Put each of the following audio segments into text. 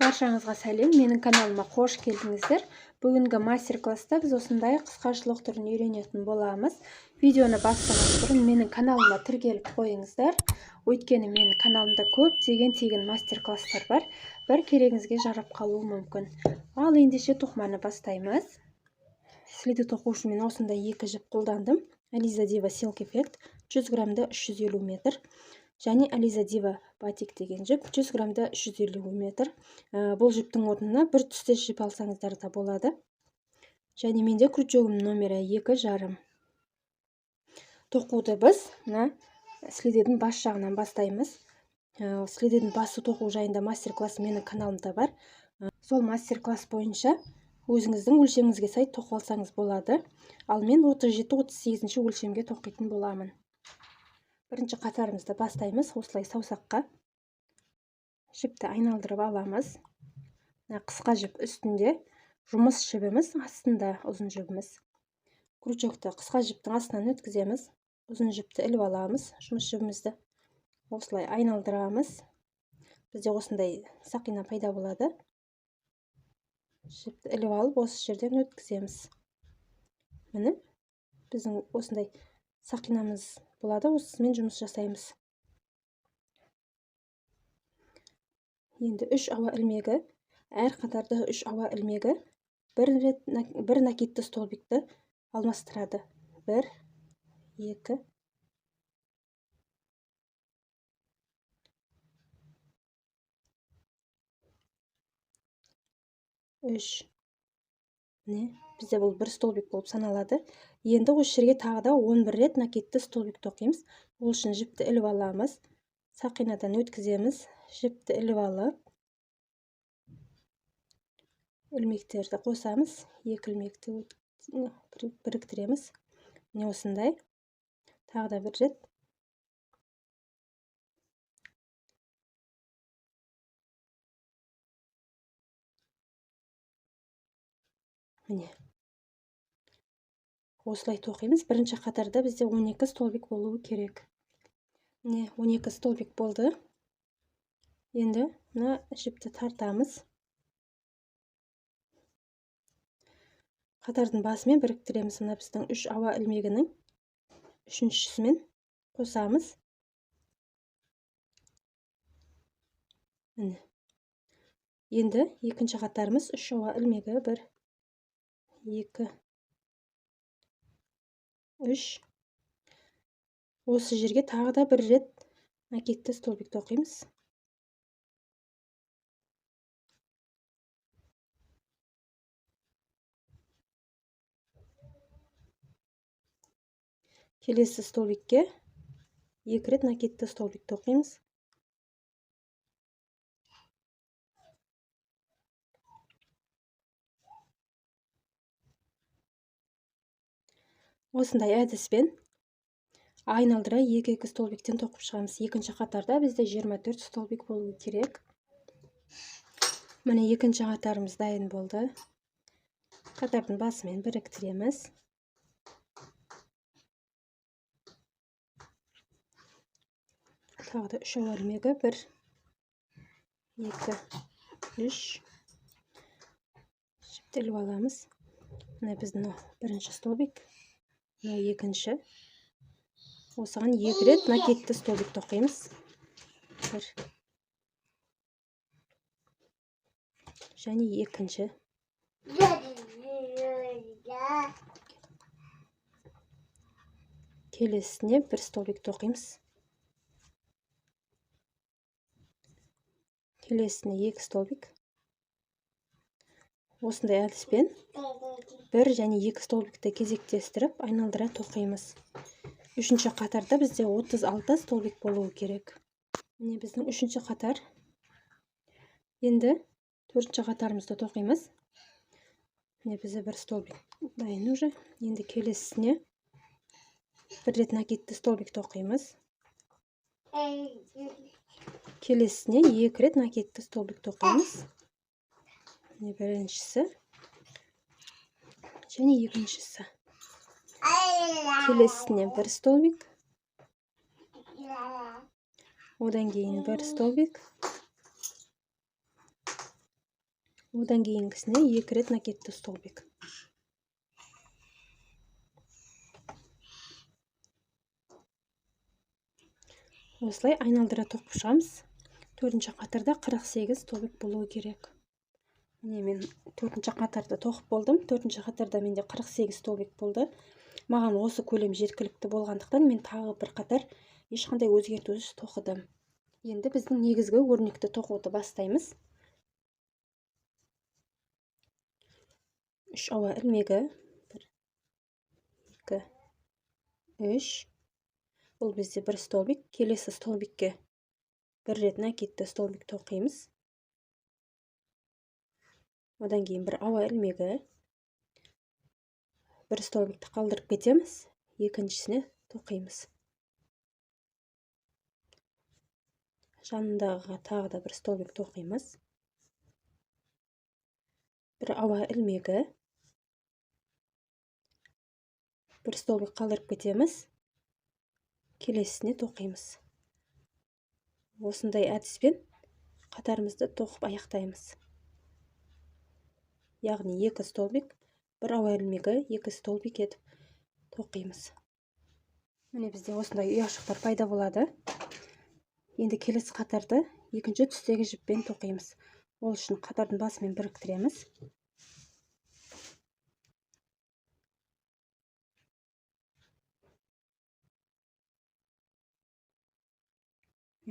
Баршаңызға сәлем, менің каналыма қош келдіңіздер. Бүгінгі мастер-класста біз осындай қысқашылық түрін үйренетін боламыз. Видеоны бастаған бұрын менің каналыма тіркеліп қойыңыздар. Өйткені менің каналымда көптеген тегін мастер-класстар бар. Бір керегіңізге жарап қалуы мүмкін. Ал ендеше тоқыманы бастаймыз. Слиді тоқу үшін мен осындай екі жіп қолдандым. Ализа Дива Silk Effect 100 грамда 350 метр. Және Ализа Дива Батик деген жіп 100 грамда 350 метр. Бұл жіптің орнына бір түстес жіп алсаңыздар да болады. Және менде крючогым номері 2,5. Тоқуды біз слиденің бас жағынан бастаймыз. Слиденің басы тоқу жайында мастер-класс менің каналымда бар. Сол мастер-класс бойынша өзіңіздің өлшеміңізге сай тоқып алсаңыз болады. Ал мен 37-38 өлшемге тоқитын боламын. Бірінші қатарымызды бастаймыз. Осылай саусаққа жіпті айналдырып аламыз. Қысқа жіп үстінде, жұмыс жібіміз астында ұзын жібіміз. Крючокты қысқа жіптің астынан өткіземіз. Ұзын жіпті іліп аламыз. Жұмыс жібімізді осылай айналдырамыз. Бізде осындай сақина пайда болады. Жіпті іліп алып, осы жерден өткіземіз. Міне, біздің осындай сақинамыз болады. Осымен жұмыс жасаймыз. Енді 3 ауа ілмегі, әр қатарда 3 ауа ілмегі бір накидті столбикті алмастырады. 1, 2, 3. Міне, бізде бұл бір столбик болып саналады. Енді осы жерге тағы да 11 рет накидті столбик тоқимыз. Ол үшін жіпті іліп аламыз. Сақинадан өткіземіз. Жіпті іліп алып, ілмектерді қосамыз. 2 ілмекті біріктіреміз. Міне осындай. Тағы да бір рет. Міне. Осылай тоқимыз. Бірінші қатарда бізде 12 столбик болуы керек. Міне 12 столбик болды. Енді мына жіпті тартамыз. Қатардың басымен біріктіреміз. Мына біздің 3 ауа ілмегінің үшіншісімен қосамыз. Міне. Енді екінші қатарымыз 3 ауа ілмегі 1, 2, 3. Осы жерге тағы да бір рет накидті столбик тоқимыз. Келесі столбикке 2 рет накидті столбик тоқимыз. Осындай әдіспен айналдыра 2-2 столбиктен тоқып шығамыз. Екінші қатарда бізде 24 столбик болуы керек. Міне екінші қатарымыз дайын болды. Қатардың басымен біріктіреміз. Тағы да 3 ауа ілмегі 1, 2, 3. Жіпті іліп аламыз. Міне біздің бірінші столбик. Мына екінші. Осыған 2 рет накидті столбик тоқимыз. 1 және екінші. Келесіне 1 столбик тоқимыз. Келесіне 2 столбик. Осындай әдіспен 1 және 2 столбикті кезектестіріп айналдыра тоқимыз. Үшінші қатарда бізде 36 столбик болуы керек. Міне біздің үшінші қатар. Енді төртінші қатарымызды тоқимыз. Міне бізде 1 столбик дайын уже. Енді келесіне 1 рет накидті столбик тоқимыз. Келесіне 2 рет накидті столбик тоқимыз. Міне біріншісі және екіншісі. Келесіне 1 столбик. Одан кейін 1 столбик. Одан кейінгісіне 2 рет накидті столбик. Осылай айналдыра тоқып шығамыз. 4-ші қатарда 48 столбик болуы керек. Міне мен 4-ші қатарда тоқып болдым. 4-ші қатарда менде 48 столбик болды. Маған осы көлем жеткілікті болғандықтан мен тағы бір қатар ешқандай өзгертусіз тоқыдым. Енді біздің негізгі өрнекті тоқуды бастаймыз. 3 ауа ілмегі, 1, 2, 3. Бұл бізде бір столбик. Келесі столбикке бір рет накидті столбик тоқимыз. Одан кейін бір ауа ілмегі, бір столбикті қалдырып кетеміз, екіншісіне тоқимыз. Жанындағыға тағы да бір столбик тоқимыз. Бір ауа ілмегі, бір столбик қалдырып кетеміз, келесісіне тоқимыз. Осындай әдіспен қатарымызды тоқып аяқтаймыз. Яғни 2 столбик, бір ауа ілмегі, 2 столбик етіп тоқимыз. Міне бізде осындай ұяшықтар пайда болады. Енді келесі қатарды екінші түстегі жіппен тоқимыз. Ол үшін қатардың басымен біріктіреміз.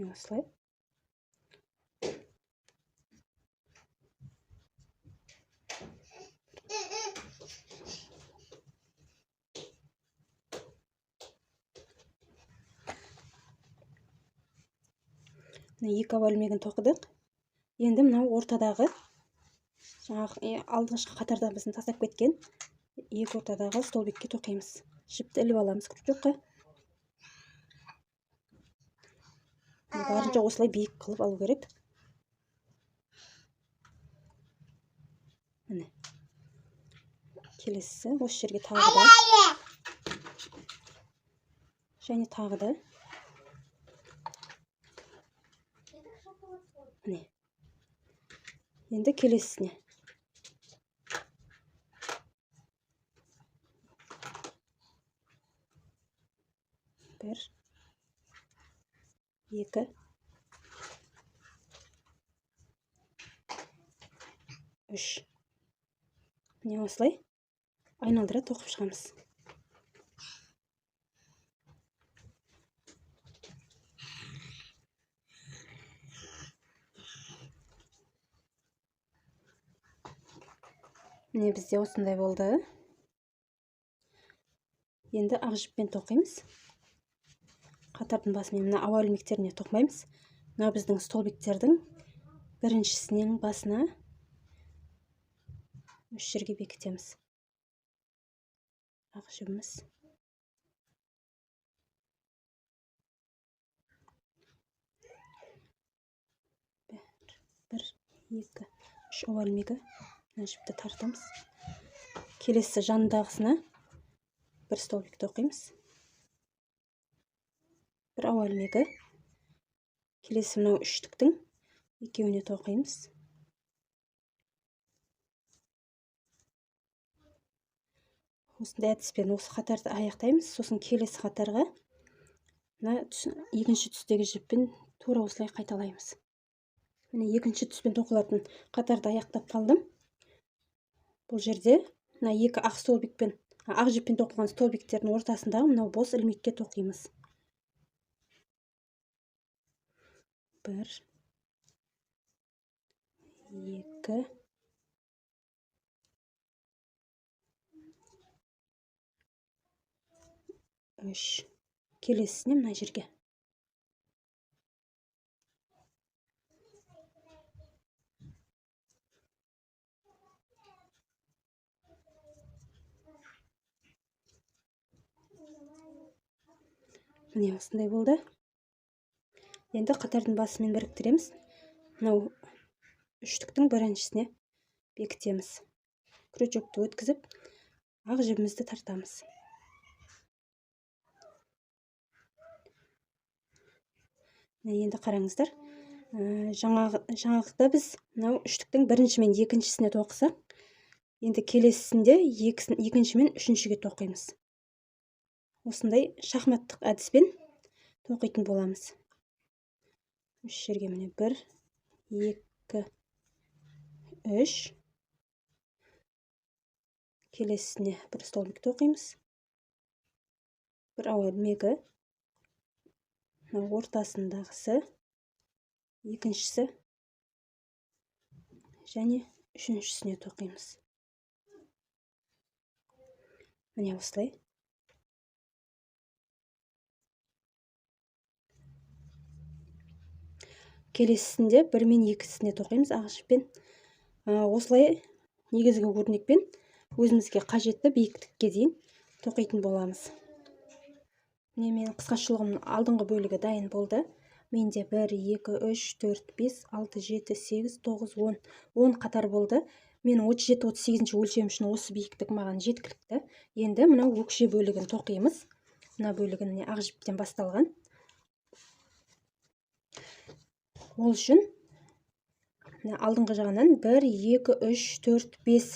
Осылай. Екі ауа ілмегін тоқыдық. Енді мынау ортадағы, жаңағы алдыңғы қатардан біздің тастап кеткен екі ортадағы столбикке тоқимыз. Жіпті іліп аламыз крючокқа. Барынша осылай биік қылып алу керек. Міне. Келесі осы жерге тағы да. Және тағы да. Міне. Енді келесісіне. Бір. 2. 3. Міне осылай айналдыра тоқып шығамыз. Міне бізде осындай болды. Енді ақ жіппен тоқимыз. Қатардың басымен мына ауа ілмектеріне тоқымаймыз. Мына біздің столбиктердің біріншісінің басына 3 жерге бекітеміз. Ақ жібіміз. 1, 2, 3 ауа ілмегі. Мына жіпті тартамыз. Келесі жанындағысына бір столбик тоқимыз. Бір ауа ілмегі. Келесі мынау үштіктің екеуіне тоқимыз. Осындай әдіспен осы қатарды аяқтаймыз. Сосын келесі қатарға мына екінші түстегі жіппен тура осылай қайталаймыз. Міне екінші түспен тоқылатын қатарды аяқтап қалдым. Бұл жерде мына екі ақ столбикпен, ақ жіппен тоқылған столбиктердің ортасындағы мынау бос ілмекке тоқимыз. 1, 2, 3. Келесісіне мына жерге. Міне осындай болды. Енді қатардың басымен біріктіреміз. Мынау үштіктің біріншісіне бекітеміз. Крючокты өткізіп, ақ жібімізді тартамыз. Енді қараңыздар. жаңалықта біз мынау үштіктің бірінші мен екіншісіне тоқысақ, енді келесісінде екінші мен үшіншіге тоқимыз. Осындай шахматтық әдіспен тоқитын боламыз. Үш жерге міне 1, 2, 3. Келесісіне бір столбик тоқимыз. Бір ауа ілмегі. Ортасындағысы, екіншісі және үшіншісіне тоқимыз. Міне осылай. Келесісінде 1 мен 2-сіне тоқимыз ақ жіппен. Осылай негізгі өрнекпен өзімізге қажетті биіктікке дейін тоқитын боламыз. Міне менің қысқашылығымның алдыңғы бөлігі дайын болды. Менде 1, 2, 3, 4, 5, 6, 7, 8, 9, 10. 10 қатар болды. Мен 37-38 өлшем үшін осы биіктік маған жеткілікті. Енді мынау өкше бөлігін тоқимыз. Мына бөлігін ақ жіптен басталған. Ол үшін алдыңғы жағынан 1, 2, 3, 4, 5.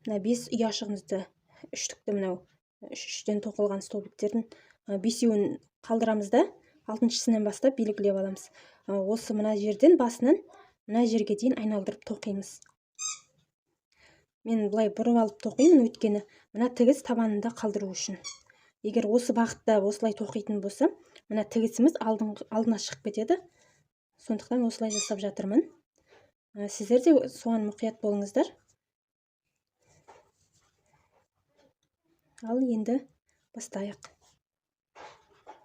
Мына 5 ұяшығымызды үштікті мынау 3-3-тен тоқылған столбиктердің 5-еуін қалдырамыз да 6-шысынан бастап белгілеп аламыз. Осы мына жерден басынан мына жерге дейін айналдырып тоқимыз. Мен бұлай бұрып алып тоқимын, өйткені мына тігіс табанында қалдыру үшін. Егер осы бағытта осылай тоқитын болса, мына тігісіміз алдына шығып кетеді. Сондықтан осылай жасап жатырмын. Сіздер де соған мұқият болыңыздар. Ал енді бастайық.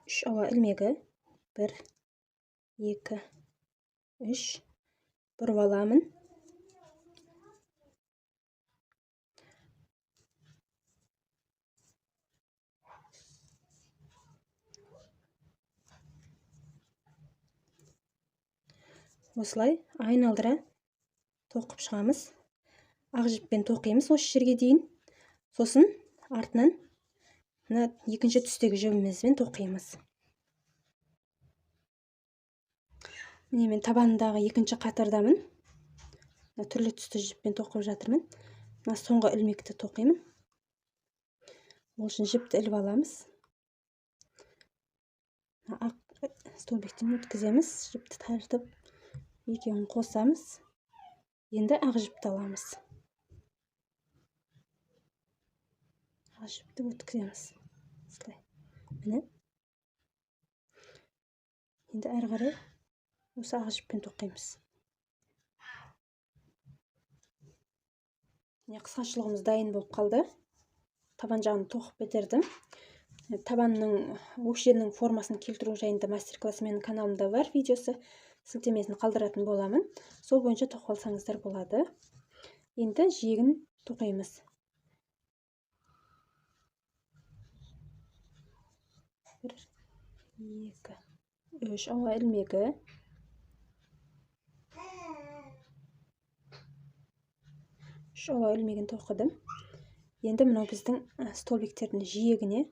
3 ауа ілмегі. 1, 2, 3. Бұрып аламын. Осылай айналдыра тоқып шығамыз. Ақ жіппен тоқимыз осы жерге дейін. Сосын артынан мына екінші түстегі жібімізбен тоқимыз. Міне мен табанындағы екінші қатардамын. Түрлі түсті жіппен тоқып жатырмын. Мына соңғы ілмекті тоқимын. Ол үшін жіпті іліп аламыз. Ақ столбиктен өткіземіз. Жіпті тартып екеуін қосамыз. Енді ақ жіпті аламыз. Ақ жіпті өткіземіз. Осылай. Міне. Енді әрі қарай осы ақ жіппен тоқимыз. Қысқашылығымыз дайын болып қалды. Табан жағын тоқып бітірдім. Табанның өкшенің формасын келтіру жайында мастер-классы менің каналымда бар видеосы. Сілтемесін қалдыратын боламын. Сол бойынша тоқып алсаңыздар болады. Енді жиегін тоқимыз. 1, 2, 3 ауа ілмегі. 3 ауа ілмегін тоқыдым. Енді мынау біздің столбиктердің жиегіне,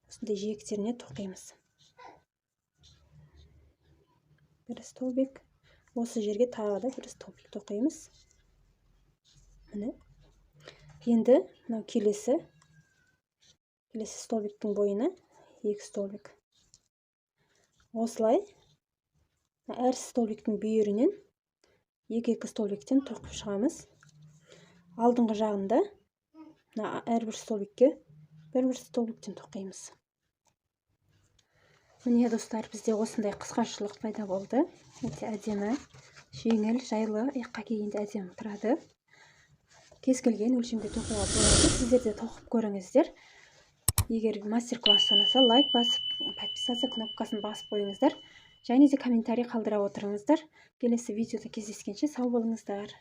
осындай жиектеріне тоқимыз. Бір столбик. Осы жерге тағы да бір столбик тоқимыз. Міне. Енді мынау келесі столбиктің бойына 2 столбик. Осылай әр столбиктің бүйірінен 2-2 столбиктен тоқып шығамыз. Алдыңғы жағында әрбір столбикке бір столбиктен тоқимыз. Міне достар, бізде осындай қысқашылық пайда болды. Өте әдемі, жеңіл, жайлы, аяққа кигенде әдемі тұрады. Кез келген өлшемде тоқуға болады. Сіздер де тоқып көріңіздер. Егер мастер-класс ұнаса, лайк басып, подписаться кнопкасын басып қойыңыздар. Және де комментарий қалдыра отырыңыздар. Келесі видеода кездескенше сау болыңыздар.